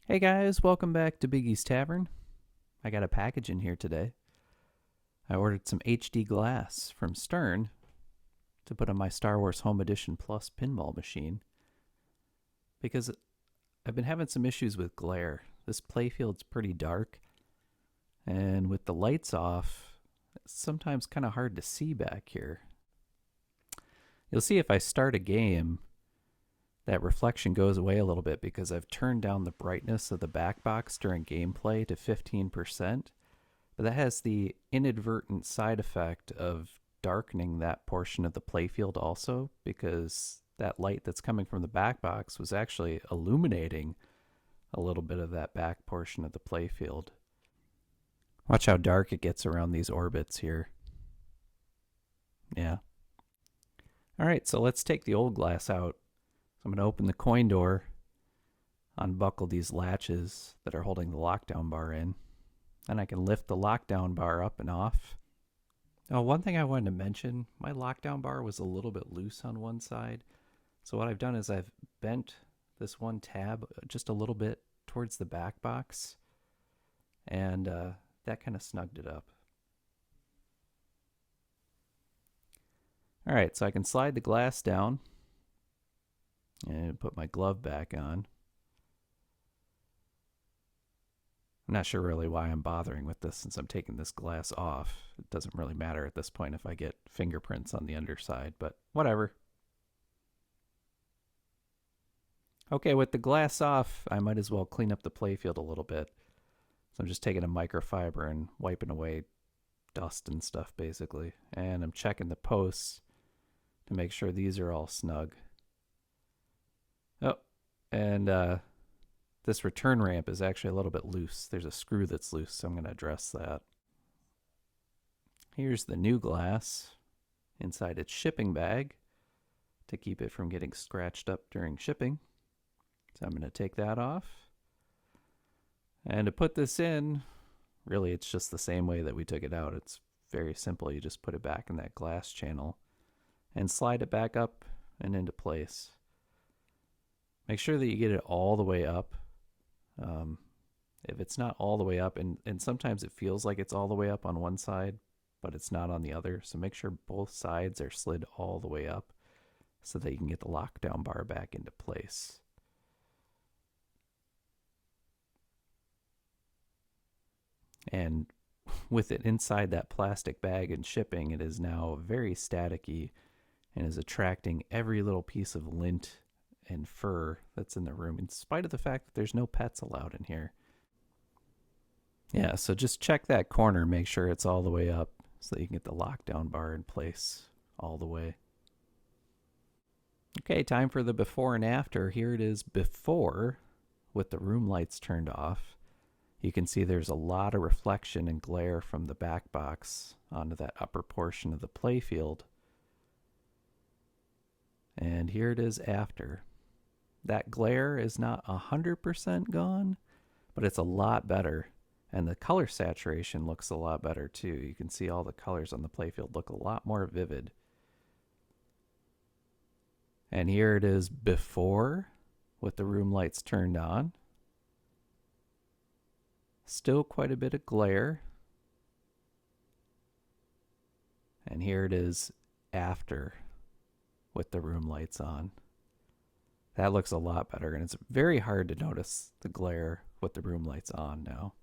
Hey guys, welcome back to Biggie's Tavern. I got a package in here today. I ordered some HD glass from Stern to put on my Star Wars Home Edition Plus pinball machine because I've been having some issues with glare. This playfield's pretty dark, and with the lights off, it's sometimes kind of hard to see back here. You'll see if I start a game, that reflection goes away a little bit because I've turned down the brightness of the backbox during gameplay to 15%. But that has the inadvertent side effect of darkening that portion of the playfield also, because that light that's coming from the backbox was actually illuminating a little bit of that back portion of the playfield. Watch how dark it gets around these orbits here. Yeah. All right, so let's take the old glass out. So I'm going to open the coin door, unbuckle these latches that are holding the lockdown bar in, and I can lift the lockdown bar up and off. Oh, one thing I wanted to mention, my lockdown bar was a little bit loose on one side. So what I've done is I've bent this one tab just a little bit towards the back box, and that kind of snugged it up. All right, so I can slide the glass down and put my glove back on. I'm not sure really why I'm bothering with this since I'm taking this glass off. It doesn't really matter at this point if I get fingerprints on the underside, but whatever. Okay, with the glass off, I might as well clean up the playfield a little bit. So I'm just taking a microfiber and wiping away dust and stuff basically. And I'm checking the posts to make sure these are all snug. Oh, and this return ramp is actually a little bit loose. There's a screw that's loose, so I'm going to address that. Here's the new glass inside its shipping bag to keep it from getting scratched up during shipping. So I'm going to take that off. And to put this in, really it's just the same way that we took it out. It's very simple. You just put it back in that glass channel and slide it back up and into place. Make sure that you get it all the way up. If it's not all the way up, and sometimes it feels like it's all the way up on one side, but it's not on the other. So make sure both sides are slid all the way up so that you can get the lockdown bar back into place. And with it inside that plastic bag and shipping, it is now very staticky and is attracting every little piece of lint and fur that's in the room, in spite of the fact that there's no pets allowed in here. Yeah, so just check that corner, make sure it's all the way up so that you can get the lockdown bar in place all the way. Okay, time for the before and after. Here it is before with the room lights turned off. You can see there's a lot of reflection and glare from the back box onto that upper portion of the playfield. And here it is after. That glare is not 100% gone, but it's a lot better. And the color saturation looks a lot better too. You can see all the colors on the playfield look a lot more vivid. And here it is before with the room lights turned on. Still quite a bit of glare. And here it is after with the room lights on. That looks a lot better, and it's very hard to notice the glare with the room lights on now.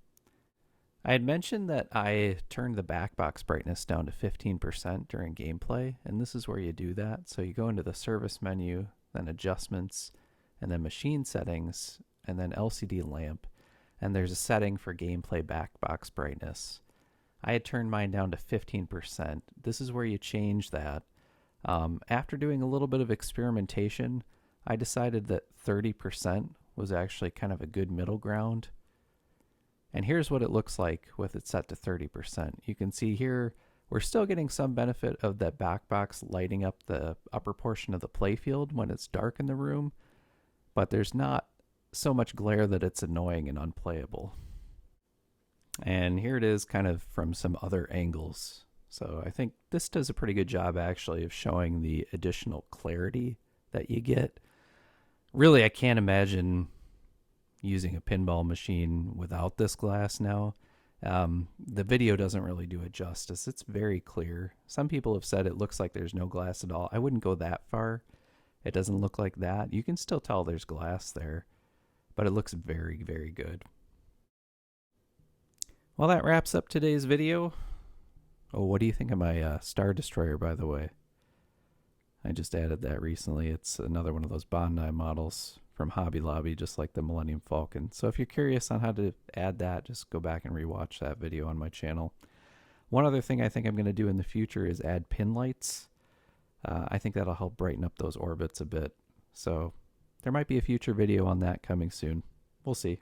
I had mentioned that I turned the backbox brightness down to 15% during gameplay, and this is where you do that. So you go into the service menu, then adjustments, and then machine settings, and then LCD lamp, and there's a setting for gameplay backbox brightness. I had turned mine down to 15%. This is where you change that. After doing a little bit of experimentation, I decided that 30% was actually kind of a good middle ground. And here's what it looks like with it set to 30%. You can see here, we're still getting some benefit of that backbox lighting up the upper portion of the playfield when it's dark in the room, but there's not so much glare that it's annoying and unplayable. And here it is kind of from some other angles. So I think this does a pretty good job actually of showing the additional clarity that you get. Really, I can't imagine using a pinball machine without this glass now. The video doesn't really do it justice. It's very clear. Some people have said it looks like there's no glass at all. I wouldn't go that far. It doesn't look like that. You can still tell there's glass there, but it looks very, very good. Well, that wraps up today's video. Oh, what do you think of my Star Destroyer, by the way? I just added that recently. It's another one of those Bondi models from Hobby Lobby, just like the Millennium Falcon. So if you're curious on how to add that, just go back and rewatch that video on my channel. One other thing I think I'm going to do in the future is add pin lights. I think that'll help brighten up those orbits a bit. So there might be a future video on that coming soon. We'll see.